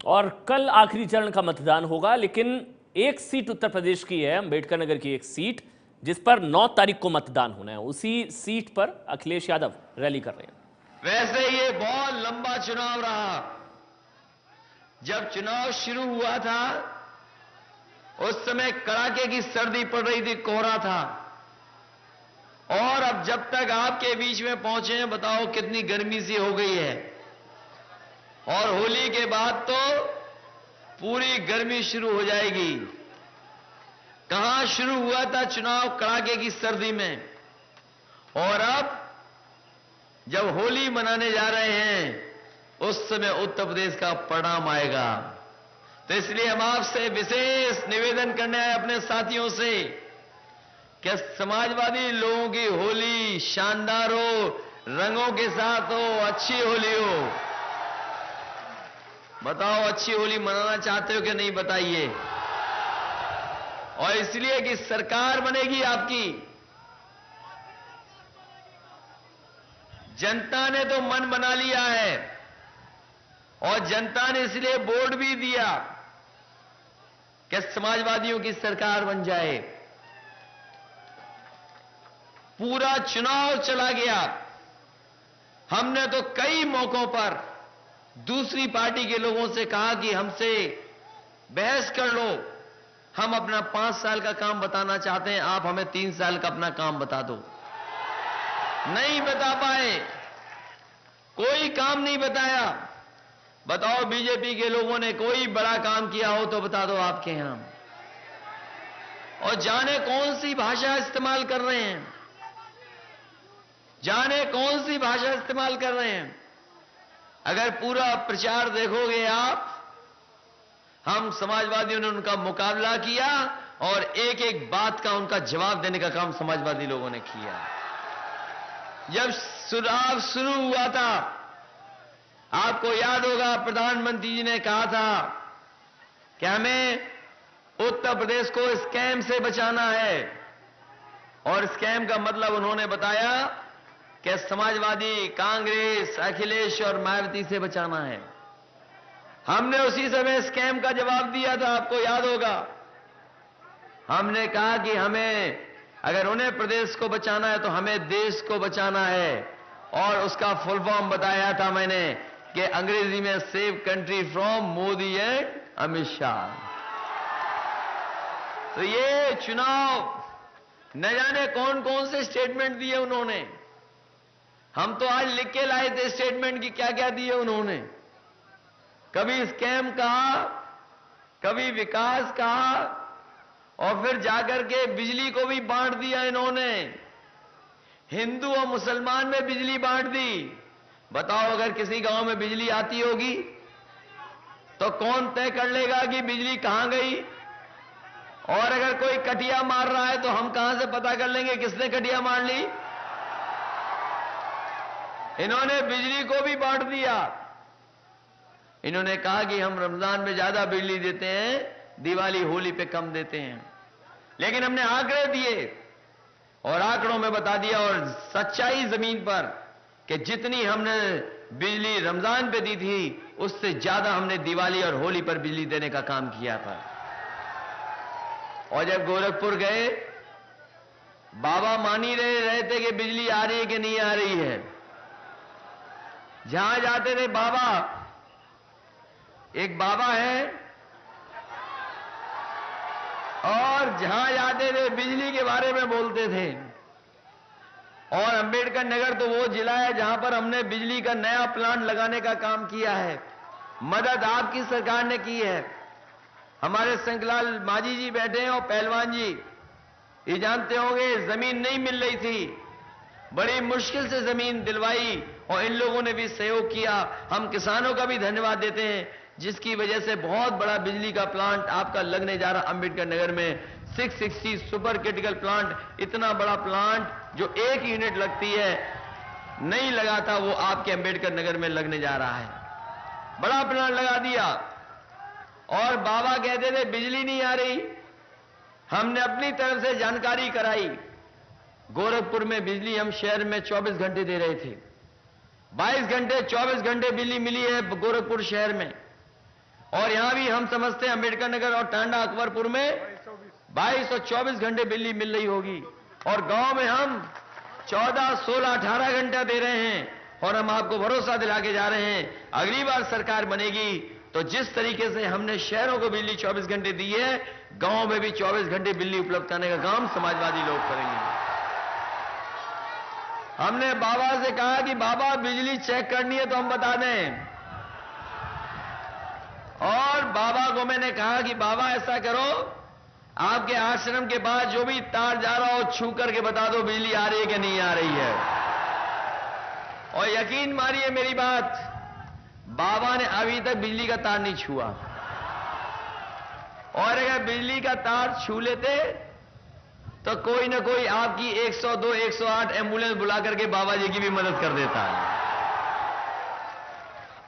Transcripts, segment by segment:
और कल आखिरी चरण का मतदान होगा, लेकिन एक सीट उत्तर प्रदेश की है, अंबेडकर नगर की एक सीट, जिस पर 9 तारीख को मतदान होना है। उसी सीट पर अखिलेश यादव रैली कर रहे हैं। वैसे ये बहुत लंबा चुनाव रहा। जब चुनाव शुरू हुआ था उस समय कड़ाके की सर्दी पड़ रही थी, कोहरा था, और अब जब तक आपके बीच में पहुंचे हैं, बताओ कितनी गर्मी सी हो गई है। और होली के बाद तो पूरी गर्मी शुरू हो जाएगी। कहां शुरू हुआ था चुनाव? कड़ाके की सर्दी में, और अब जब होली मनाने जा रहे हैं उस समय उत्तर प्रदेश का परिणाम आएगा। तो इसलिए हम आपसे विशेष निवेदन करने आए अपने साथियों से कि समाजवादी लोगों की होली शानदार हो, रंगों के साथ हो, अच्छी होली हो। बताओ अच्छी होली मनाना चाहते हो कि नहीं, बताइए। और इसलिए कि सरकार बनेगी आपकी। जनता ने तो मन बना लिया है, और जनता ने इसलिए वोट भी दिया कि समाजवादियों की सरकार बन जाए। पूरा चुनाव चला गया। हमने तो कई मौकों पर दूसरी पार्टी के लोगों से कहा कि हमसे बहस कर लो, हम अपना 5 साल का काम बताना चाहते हैं, आप हमें 3 साल का अपना काम बता दो। नहीं बता पाए, कोई काम नहीं बताया। बताओ बीजेपी के लोगों ने कोई बड़ा काम किया हो तो बता दो आपके यहां। और जाने कौन सी भाषा इस्तेमाल कर रहे हैं, जाने कौन सी भाषा इस्तेमाल कर रहे हैं। अगर पूरा प्रचार देखोगे आप, हम समाजवादियों ने उनका मुकाबला किया और एक एक बात का उनका जवाब देने का काम समाजवादी लोगों ने किया। जब चुनाव शुरू हुआ था, आपको याद होगा प्रधानमंत्री जी ने कहा था कि हमें उत्तर प्रदेश को स्कैम से बचाना है, और स्कैम का मतलब उन्होंने बताया कि समाजवादी, कांग्रेस, अखिलेश और मायावती से बचाना है। हमने उसी समय स्कैम का जवाब दिया था, आपको याद होगा। हमने कहा कि हमें अगर उन्हें प्रदेश को बचाना है तो हमें देश को बचाना है, और उसका फुल फॉर्म बताया था मैंने कि अंग्रेजी में save country from Modi and Amit Shah. तो ये चुनाव न जाने कौन कौन से स्टेटमेंट दिए उन्होंने। हम तो आज लिख के लाए थे स्टेटमेंट की क्या क्या दिए उन्होंने। कभी स्कैम कहा, कभी विकास कहा, और फिर जाकर के बिजली को भी बांट दिया इन्होंने। हिंदू और मुसलमान में बिजली बांट दी। बताओ अगर किसी गांव में बिजली आती होगी तो कौन तय कर लेगा कि बिजली कहां गई? और अगर कोई कटिया मार रहा है तो हम कहां से पता कर लेंगे किसने कटिया मार ली? इन्होंने बिजली को भी बांट दिया। इन्होंने कहा कि हम रमजान में ज्यादा बिजली देते हैं, दिवाली होली पे कम देते हैं। लेकिन हमने आंकड़े दिए और आंकड़ों में बता दिया, और सच्चाई जमीन पर, कि जितनी हमने बिजली रमजान पे दी थी उससे ज्यादा हमने दिवाली और होली पर बिजली देने का काम किया था। और जब गोरखपुर गए, बाबा मान ही रहे थे कि बिजली आ रही है कि नहीं आ रही है। जहां जाते थे बाबा, एक बाबा है, और जहां जाते थे बिजली के बारे में बोलते थे। और अंबेडकर नगर तो वो जिला है जहां पर हमने बिजली का नया प्लांट लगाने का काम किया है। मदद आपकी सरकार ने की है। हमारे शंकरलाल मांझी जी बैठे हैं और पहलवान जी, ये जानते होंगे जमीन नहीं मिल रही थी, बड़ी मुश्किल से जमीन दिलवाई, और इन लोगों ने भी सहयोग किया। हम किसानों का भी धन्यवाद देते हैं, जिसकी वजह से बहुत बड़ा बिजली का प्लांट आपका लगने जा रहा अंबेडकर नगर में। 660 सुपर क्रिटिकल प्लांट, इतना बड़ा प्लांट जो 1 यूनिट लगती है, नहीं लगा था, वो आपके अंबेडकर नगर में लगने जा रहा है। बड़ा प्लांट लगा दिया। और बाबा कहते थे बिजली नहीं आ रही, हमने अपनी तरफ से जानकारी कराई। गोरखपुर में बिजली हम शहर में 24 घंटे दे रहे थे। 22 घंटे 24 घंटे बिजली मिली है गोरखपुर शहर में। और यहां भी हम समझते हैं अंबेडकर नगर और टांडा अकबरपुर में 22 और 24 घंटे बिजली मिल रही होगी, और गांव में हम 14, 16, 18 घंटा दे रहे हैं। और हम आपको भरोसा दिला के जा रहे हैं, अगली बार सरकार बनेगी तो जिस तरीके से हमने शहरों को बिजली 24 घंटे दी है, गांव में भी 24 घंटे बिजली उपलब्ध कराने का काम समाजवादी लोग करेंगे। हमने बाबा से कहा कि बाबा बिजली चेक करनी है तो हम बता दें, और बाबा को मैंने कहा कि बाबा ऐसा करो, आपके आश्रम के बाद जो भी तार जा रहा हो छू करके बता दो बिजली आ रही है कि नहीं आ रही है। और यकीन मानिए मेरी बात, बाबा ने अभी तक बिजली का तार नहीं छुआ, और अगर बिजली का तार छू लेते तो कोई ना कोई आपकी 102, 108 एम्बुलेंस बुला करके बाबा जी की भी मदद कर देता है।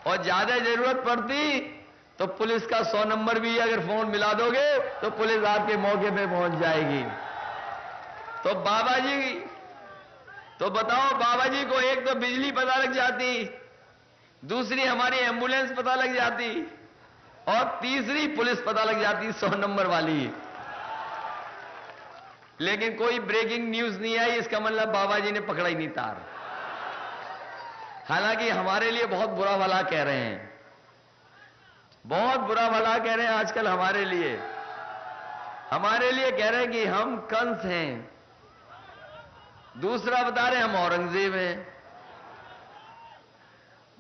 और ज्यादा जरूरत पड़ती तो पुलिस का 100 नंबर भी अगर फोन मिला दोगे तो पुलिस आपके मौके पे पहुंच जाएगी। तो बाबा जी, तो बताओ, बाबा जी को एक तो बिजली पता लग जाती, दूसरी हमारी एम्बुलेंस पता लग जाती, और तीसरी पुलिस पता लग जाती 100 नंबर वाली। लेकिन कोई ब्रेकिंग न्यूज नहीं आई, इसका मतलब बाबा जी ने पकड़ा ही नहीं तार। हालांकि हमारे लिए बहुत बुरा भला कह रहे हैं, बहुत बुरा भला कह रहे हैं आजकल हमारे लिए कह रहे हैं कि हम कंस हैं, दूसरा बता रहे हैं हम औरंगजेब हैं।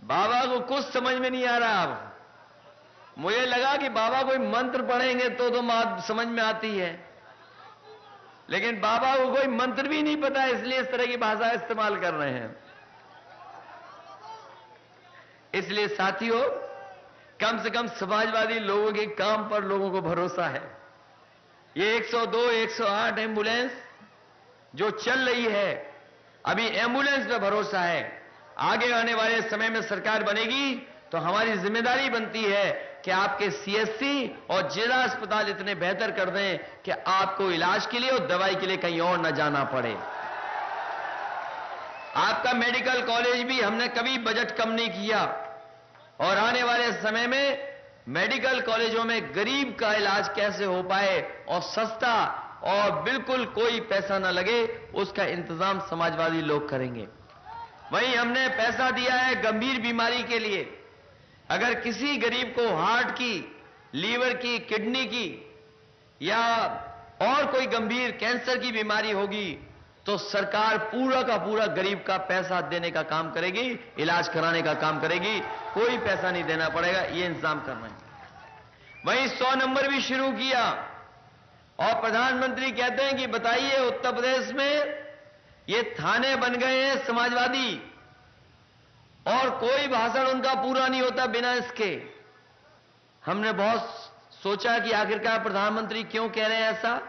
बाबा को कुछ समझ में नहीं आ रहा। अब मुझे लगा कि बाबा कोई मंत्र पढ़ेंगे तो समझ में आती है, लेकिन बाबा को कोई मंत्र भी नहीं पता, इसलिए इस तरह की भाषा इस्तेमाल कर रहे हैं। इसलिए साथियों, कम से कम समाजवादी लोगों के काम पर लोगों को भरोसा है। ये 102, 108 एम्बुलेंस जो चल रही है, अभी एम्बुलेंस पे भरोसा है। आगे आने वाले समय में सरकार बनेगी तो हमारी जिम्मेदारी बनती है कि आपके सीएससी और जिला अस्पताल इतने बेहतर कर दें कि आपको इलाज के लिए और दवाई के लिए कहीं और न जाना पड़े। आपका मेडिकल कॉलेज भी हमने कभी बजट कम नहीं किया, और आने वाले समय में मेडिकल कॉलेजों में गरीब का इलाज कैसे हो पाए और सस्ता और बिल्कुल कोई पैसा ना लगे, उसका इंतजाम समाजवादी लोग करेंगे। वहीं हमने पैसा दिया है गंभीर बीमारी के लिए। अगर किसी गरीब को हार्ट की, लीवर की, किडनी की या और कोई गंभीर कैंसर की बीमारी होगी तो सरकार पूरा का पूरा गरीब का पैसा देने का काम करेगी, इलाज कराने का काम करेगी, कोई पैसा नहीं देना पड़ेगा, ये इंतजाम कर रहे हैं। वहीं 100 नंबर भी शुरू किया, और प्रधानमंत्री कहते हैं कि बताइए उत्तर प्रदेश में ये थाने बन गए हैं समाजवादी, और कोई भाषण उनका पूरा नहीं होता बिना इसके। हमने बहुत सोचा कि आखिरकार प्रधानमंत्री क्यों कह रहे हैं ऐसा।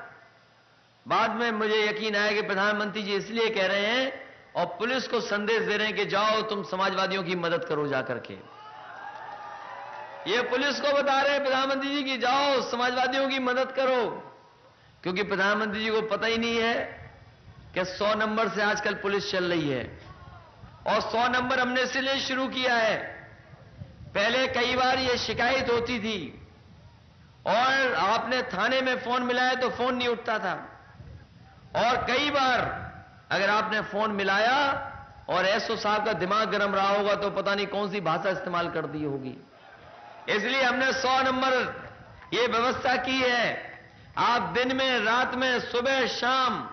बाद में मुझे यकीन आया कि प्रधानमंत्री जी इसलिए कह रहे हैं और पुलिस को संदेश दे रहे हैं कि जाओ तुम समाजवादियों की मदद करो जाकर के। ये पुलिस को बता रहे हैं प्रधानमंत्री जी कि जाओ समाजवादियों की मदद करो, क्योंकि प्रधानमंत्री जी को पता ही नहीं है कि 100 नंबर से आजकल पुलिस चल रही है। और 100 नंबर हमने इसलिए शुरू किया है, पहले कई बार ये शिकायत होती थी और आपने थाने में फोन मिलाया तो फोन नहीं उठता था, और कई बार अगर आपने फोन मिलाया और एसओ साहब का दिमाग गर्म रहा होगा तो पता नहीं कौन सी भाषा इस्तेमाल कर दी होगी। इसलिए हमने 100 नंबर ये व्यवस्था की है, आप दिन में, रात में, सुबह शाम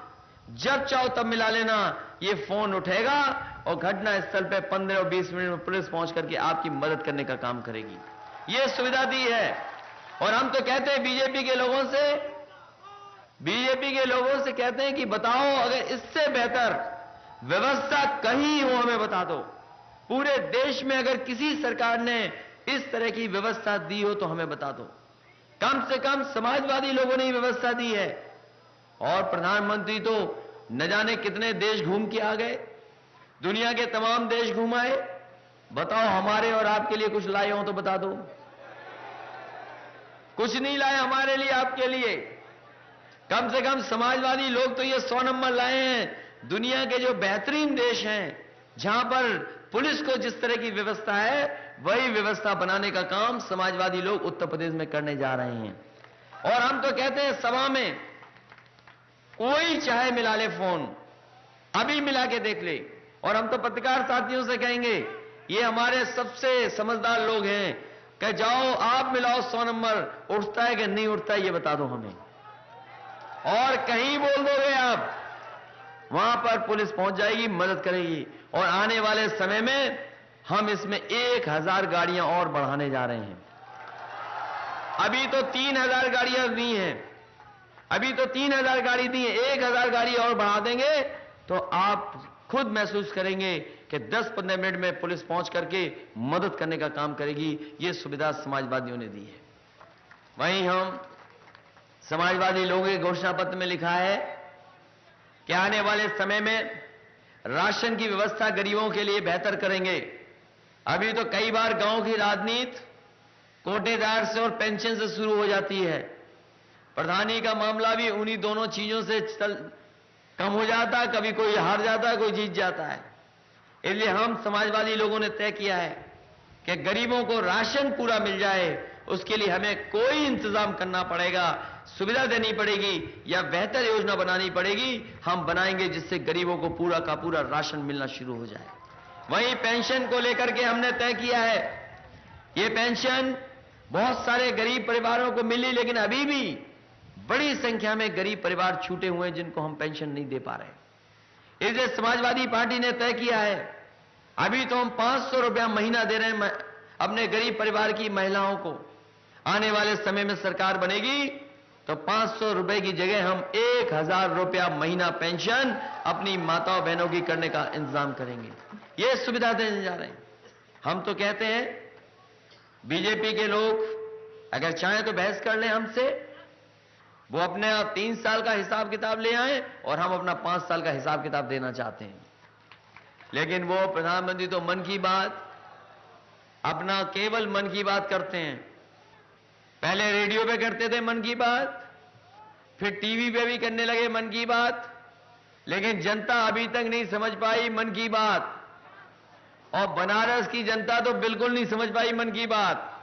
जब चाहो तब मिला लेना, ये फोन उठेगा और घटना स्थल पे 15 और 20 मिनट में पुलिस पहुंच करके आपकी मदद करने का काम करेगी। ये सुविधा दी है। और हम तो कहते हैं बीजेपी के लोगों से कहते हैं कि बताओ अगर इससे बेहतर व्यवस्था कहीं हो हमें बता दो। पूरे देश में अगर किसी सरकार ने इस तरह की व्यवस्था दी हो तो हमें बता दो। कम से कम समाजवादी लोगों ने व्यवस्था दी है, और प्रधानमंत्री तो न जाने कितने देश घूम के आ गए, दुनिया के तमाम देश घुमाए। बताओ हमारे और आपके लिए कुछ लाए हो तो बता दो। कुछ नहीं लाए हमारे लिए, आपके लिए। कम से कम समाजवादी लोग तो ये 100 नंबर लाए हैं। दुनिया के जो बेहतरीन देश हैं, जहां पर पुलिस को जिस तरह की व्यवस्था है वही व्यवस्था बनाने का काम समाजवादी लोग उत्तर प्रदेश में करने जा रहे हैं। और हम तो कहते हैं सभा में कोई चाहे मिला ले फोन, अभी मिला के देख ले। और हम तो पत्रकार साथियों से कहेंगे, ये हमारे सबसे समझदार लोग हैं, कि जाओ आप मिलाओ 100 नंबर, उठता है कि नहीं उठता है ये बता दो हमें। और कहीं बोल दोगे आप, वहां पर पुलिस पहुंच जाएगी, मदद करेगी। और आने वाले समय में हम इसमें 1000 गाड़ियां और बढ़ाने जा रहे हैं। अभी तो 3000 गाड़ियां दी हैं, अभी तो 3000 गाड़ी दी है, 1000 गाड़ी और बढ़ा देंगे तो आप खुद महसूस करेंगे कि 10-15 मिनट में पुलिस पहुंच करके मदद करने का काम करेगी। ये सुविधा समाजवादियों ने दी है। वहीं हम समाजवादी लोगों के घोषणा पत्र में लिखा है कि आने वाले समय में राशन की व्यवस्था गरीबों के लिए बेहतर करेंगे। अभी तो कई बार गांव की राजनीति कोटेदार से और पेंशन से शुरू हो जाती है। प्रधानी का मामला भी उन्हीं दोनों चीजों से कम हो जाता है, कभी कोई हार जाता है, कोई जीत जाता है। इसलिए हम समाजवादी लोगों ने तय किया है कि गरीबों को राशन पूरा मिल जाए, उसके लिए हमें कोई इंतजाम करना पड़ेगा, सुविधा देनी पड़ेगी या बेहतर योजना बनानी पड़ेगी। हम बनाएंगे जिससे गरीबों को पूरा का पूरा राशन मिलना शुरू हो जाए। वहीं पेंशन को लेकर के हमने तय किया है, ये पेंशन बहुत सारे गरीब परिवारों को मिली, लेकिन अभी भी बड़ी संख्या में गरीब परिवार छूटे हुए हैं जिनको हम पेंशन नहीं दे पा रहे। इसलिए समाजवादी पार्टी ने तय किया है, अभी तो हम 500 रुपया महीना दे रहे हैं अपने गरीब परिवार की महिलाओं को। आने वाले समय में सरकार बनेगी तो 500 रुपए की जगह हम 1000 रुपया महीना पेंशन अपनी माताओं बहनों की करने का इंतजाम करेंगे। ये सुविधा देने जा रहे हैं। हम तो कहते हैं बीजेपी के लोग अगर चाहें तो बहस कर लें हमसे, वो अपने 3 साल का हिसाब किताब ले आए और हम अपना 5 साल का हिसाब किताब देना चाहते हैं। लेकिन वो प्रधानमंत्री तो मन की बात, अपना केवल मन की बात करते हैं। पहले रेडियो पे करते थे मन की बात, फिर टीवी पे भी करने लगे मन की बात, लेकिन जनता अभी तक नहीं समझ पाई मन की बात। और बनारस की जनता तो बिल्कुल नहीं समझ पाई मन की बात।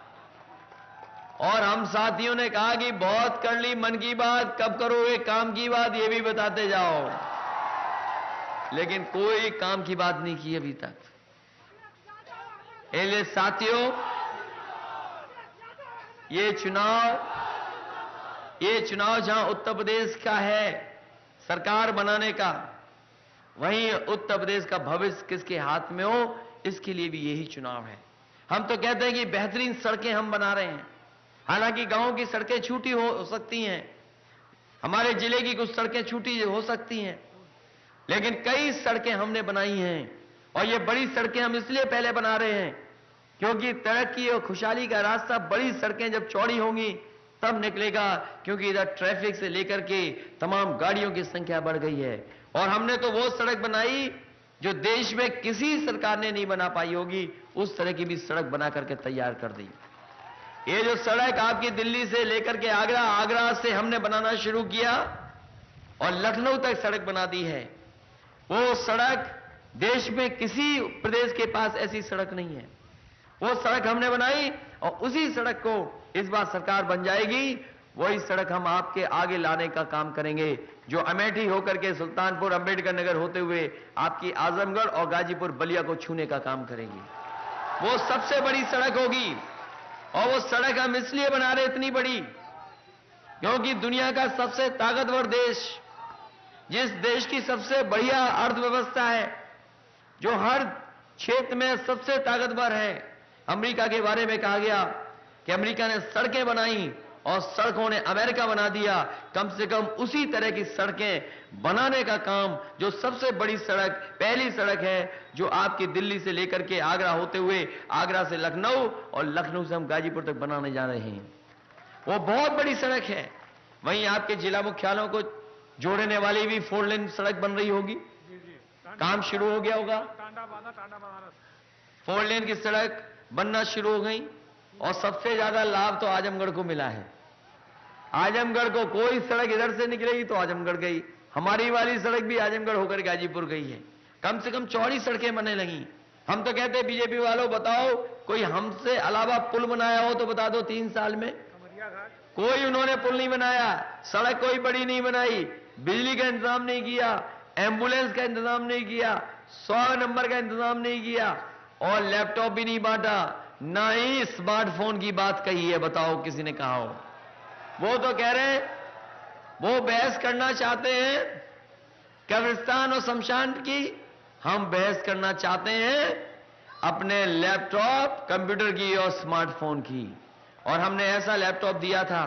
और हम साथियों ने कहा कि बहुत कर ली मन की बात, कब करोगे काम की बात, ये भी बताते जाओ। लेकिन कोई काम की बात नहीं की अभी तक। इसलिए साथियों, ये चुनाव जहां उत्तर प्रदेश का है सरकार बनाने का, वहीं उत्तर प्रदेश का भविष्य किसके हाथ में हो, इसके लिए भी यही चुनाव है। हम तो कहते हैं कि बेहतरीन सड़कें हम बना रहे हैं। हालांकि गांव की सड़कें छूटी हो सकती हैं, हमारे जिले की कुछ सड़कें छूटी हो सकती हैं, लेकिन कई सड़कें हमने बनाई हैं। और ये बड़ी सड़कें हम इसलिए पहले बना रहे हैं क्योंकि तरक्की और खुशहाली का रास्ता बड़ी सड़कें जब चौड़ी होंगी तब निकलेगा, क्योंकि इधर ट्रैफिक से लेकर के तमाम गाड़ियों की संख्या बढ़ गई है। और हमने तो वो सड़क बनाई जो देश में किसी सरकार ने नहीं बना पाई होगी, उस तरह की भी सड़क बना करके तैयार कर दी। ये जो सड़क आपकी दिल्ली से लेकर के आगरा, आगरा से हमने बनाना शुरू किया और लखनऊ तक सड़क बना दी है, वो सड़क देश में किसी प्रदेश के पास ऐसी सड़क नहीं है। वो सड़क हमने बनाई और उसी सड़क को इस बार सरकार बन जाएगी, वही सड़क हम आपके आगे लाने का काम करेंगे, जो अमेठी होकर के सुल्तानपुर अंबेडकर नगर होते हुए आपकी आजमगढ़ और गाजीपुर बलिया को छूने का काम करेंगी। वो सबसे बड़ी सड़क होगी। और वो सड़क हम इसलिए बना रहे इतनी बड़ी क्योंकि दुनिया का सबसे ताकतवर देश, जिस देश की सबसे बढ़िया अर्थव्यवस्था है, जो हर क्षेत्र में सबसे ताकतवर है, अमेरिका के बारे में कहा गया कि अमेरिका ने सड़कें बनाई और सड़कों ने अमेरिका बना दिया। कम से कम उसी तरह की सड़कें बनाने का काम, जो सबसे बड़ी सड़क, पहली सड़क है जो आपकी दिल्ली से लेकर के आगरा होते हुए आगरा से लखनऊ और लखनऊ से हम गाजीपुर तक बनाने जा रहे हैं, वो बहुत बड़ी सड़क है। वहीं आपके जिला मुख्यालयों को जोड़ने वाली भी 4 लेन सड़क बन रही होगी, काम शुरू हो गया होगा। 4 लेन की सड़क बनना शुरू हो गई और सबसे ज्यादा लाभ तो आजमगढ़ को मिला है। आजमगढ़ को कोई सड़क इधर से निकलेगी तो आजमगढ़ गई, हमारी वाली सड़क भी आजमगढ़ होकर गाजीपुर गई है। कम से कम चौड़ी सड़कें बनने लगी। हम तो कहते हैं बीजेपी वालों, बताओ कोई हमसे अलावा पुल बनाया हो तो बता दो 3 साल में। कोई उन्होंने पुल नहीं बनाया, सड़क कोई बड़ी नहीं बनाई, बिजली का इंतजाम नहीं किया, एम्बुलेंस का इंतजाम नहीं किया, 100 नंबर का इंतजाम नहीं किया, और लैपटॉप भी नहीं बांटा, ना ही स्मार्टफोन की बात कही है। बताओ किसी ने कहा हो? वो तो कह रहे हैं, वो बहस करना चाहते हैं कब्रिस्तान और शमशान की, हम बहस करना चाहते हैं अपने लैपटॉप, कंप्यूटर की और स्मार्टफोन की। और हमने ऐसा लैपटॉप दिया था,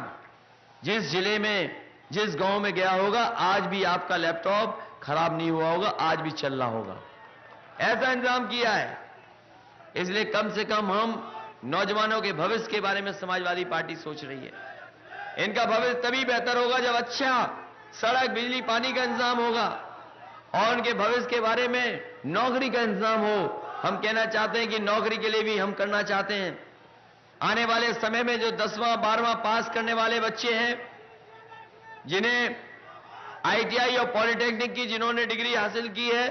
जिस जिले में, जिस गांव में गया होगा, आज भी आपका लैपटॉप खराब नहीं हुआ होगा, आज भी चल रहा होगा। ऐसा इंतजाम किया है। इसलिए कम से कम हम नौजवानों के भविष्य के बारे में समाजवादी पार्टी सोच रही है। इनका भविष्य तभी बेहतर होगा जब अच्छा सड़क, बिजली, पानी का इंतजाम होगा, और उनके भविष्य के बारे में नौकरी का इंतजाम हो। हम कहना चाहते हैं कि नौकरी के लिए भी हम करना चाहते हैं। आने वाले समय में जो 10वां 12वां पास करने वाले बच्चे हैं, जिन्हें आईटीआई और पॉलिटेक्निक की जिन्होंने डिग्री हासिल की है,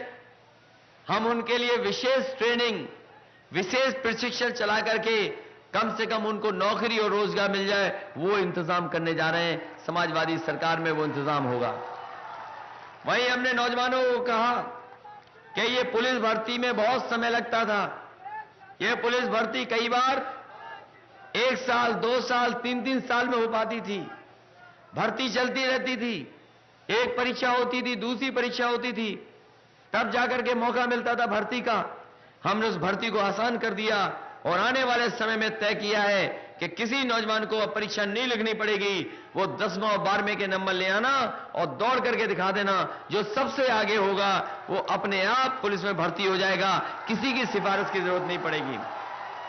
हम उनके लिए विशेष ट्रेनिंग, विशेष प्रशिक्षण चला करके कम से कम उनको नौकरी और रोजगार मिल जाए, वो इंतजाम करने जा रहे हैं। समाजवादी सरकार में वो इंतजाम होगा। वहीं हमने नौजवानों को कहा कि ये पुलिस भर्ती में बहुत समय लगता था। ये पुलिस भर्ती कई बार 1 साल, 2 साल, 3-3 साल में हो पाती थी। भर्ती चलती रहती थी, एक परीक्षा होती थी, दूसरी परीक्षा होती थी, तब जाकर के मौका मिलता था भर्ती का। हमने उस भर्ती को आसान कर दिया और आने वाले समय में तय किया है कि किसी नौजवान को अब परीक्षा नहीं लिखनी पड़ेगी। वो 10वां और 12वें के नंबर ले आना और दौड़ करके दिखा देना। जो सबसे आगे होगा वो अपने आप पुलिस में भर्ती हो जाएगा, किसी की सिफारिश की जरूरत नहीं पड़ेगी।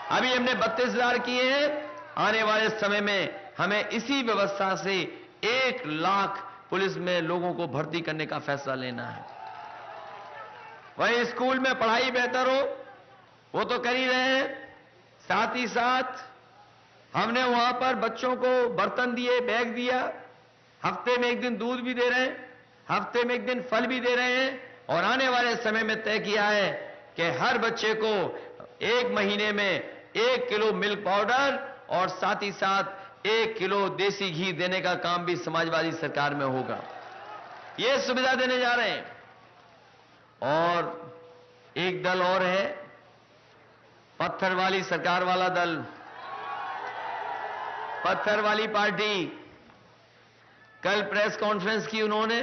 अभी हमने 32,000 किए हैं। आने वाले समय में हमें इसी व्यवस्था से 1 लाख पुलिस में लोगों को भर्ती करने का फैसला लेना है। वहीं स्कूल में पढ़ाई बेहतर हो, वो तो कर ही रहे हैं। साथ ही साथ हमने वहां पर बच्चों को बर्तन दिए, बैग दिया, हफ्ते में 1 दिन दूध भी दे रहे हैं, हफ्ते में 1 दिन फल भी दे रहे हैं। और आने वाले समय में तय किया है कि हर बच्चे को 1 महीने में 1 किलो मिल्क पाउडर और साथ ही साथ 1 किलो देसी घी देने का काम भी समाजवादी सरकार में होगा। ये सुविधा देने जा रहे हैं। और एक दल और है, पत्थर वाली सरकार वाला दल, पत्थर वाली पार्टी। कल प्रेस कॉन्फ्रेंस की उन्होंने,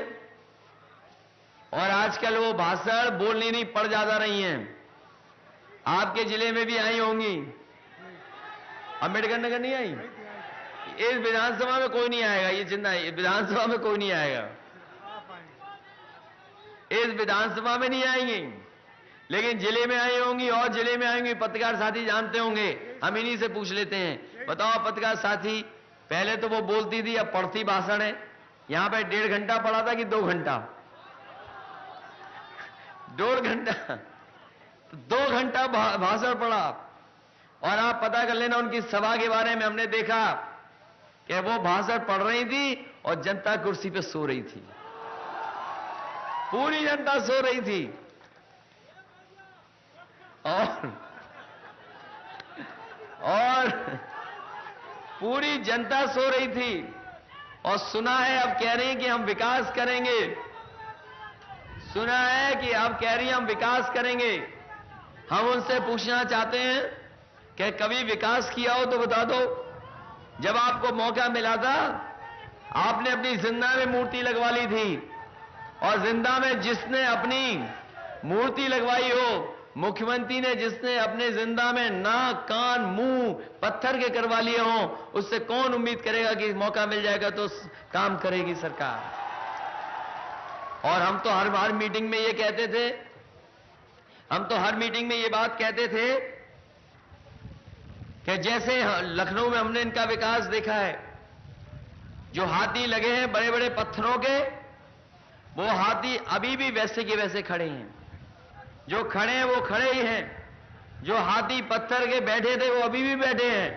और आजकल वो भाषण बोलनी नहीं, पढ़ ज्यादा रही हैं। आपके जिले में भी आई होंगी, अम्बेडकर नगर नहीं आई? इस विधानसभा में कोई नहीं आएगा, ये चिंता है, विधानसभा में कोई नहीं आएगा, इस विधानसभा में नहीं आएंगी, लेकिन जिले में आई होंगी और जिले में आएंगी। पत्रकार साथी जानते होंगे, हम इन्हीं से पूछ लेते हैं। बताओ पत्रकार साथी, पहले तो वो बोलती थी, अब पढ़ती भाषण है। यहां पे 1.5 घंटा पढ़ा था कि 2 घंटा? 1.5 घंटा, 2 घंटा भाषण पढ़ा। और आप पता कर लेना उनकी सभा के बारे में। हमने देखा कि वो भाषण पढ़ रही थी और जनता कुर्सी पे सो रही थी, पूरी जनता सो रही थी। और पूरी जनता सो रही थी। और सुना है अब कह रही हैं कि हम विकास करेंगे, सुना है कि अब कह रही हैं हम विकास करेंगे। हम उनसे पूछना चाहते हैं कि कभी विकास किया हो तो बता दो। जब आपको मौका मिला था, आपने अपनी जिंदा में मूर्ति लगवा ली थी, और जिंदा में जिसने अपनी मूर्ति लगवाई हो, मुख्यमंत्री ने जिसने अपने जिंदा में नाक, कान, मुंह पत्थर के करवा लिए हों, उससे कौन उम्मीद करेगा कि मौका मिल जाएगा तो काम करेगी सरकार। और हम तो हर मीटिंग में ये कहते थे, हम तो हर मीटिंग में ये बात कहते थे कि जैसे लखनऊ में हमने इनका विकास देखा है, जो हाथी लगे हैं बड़े बड़े पत्थरों के, वो हाथी अभी भी वैसे के वैसे खड़े हैं। जो खड़े हैं वो खड़े ही हैं, जो हाथी पत्थर के बैठे थे वो अभी भी बैठे हैं।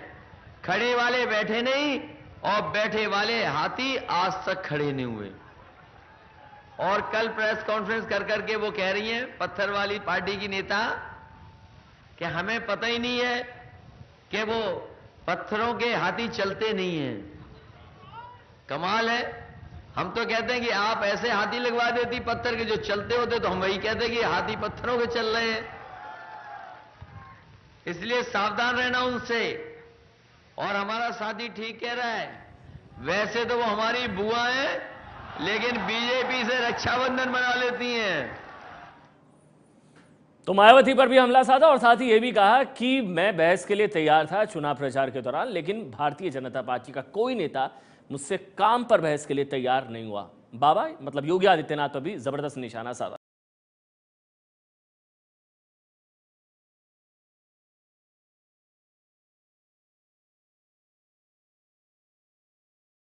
खड़े वाले बैठे नहीं और बैठे वाले हाथी आज तक खड़े नहीं हुए। और कल प्रेस कॉन्फ्रेंस कर करके वो कह रही हैं, पत्थर वाली पार्टी की नेता, कि हमें पता ही नहीं है कि वो पत्थरों के हाथी चलते नहीं हैं। कमाल है। हम तो कहते हैं कि आप ऐसे हाथी लगवा देती पत्थर के जो चलते होते, तो हम वही कहते हैं कि हाथी पत्थरों के चल रहे हैं। इसलिए सावधान रहना उनसे। और हमारा साथी ठीक कह रहा है, वैसे तो वो हमारी बुआ है, लेकिन बीजेपी से रक्षाबंधन मना लेती हैं। तो मायावती पर भी हमला साधा और साथ ही ये भी कहा कि मैं बहस के लिए तैयार था चुनाव प्रचार के दौरान, लेकिन भारतीय जनता पार्टी का कोई नेता मुझसे काम पर बहस के लिए तैयार नहीं हुआ। बाबा मतलब योगी आदित्यनाथ पर भी जबरदस्त निशाना साधा।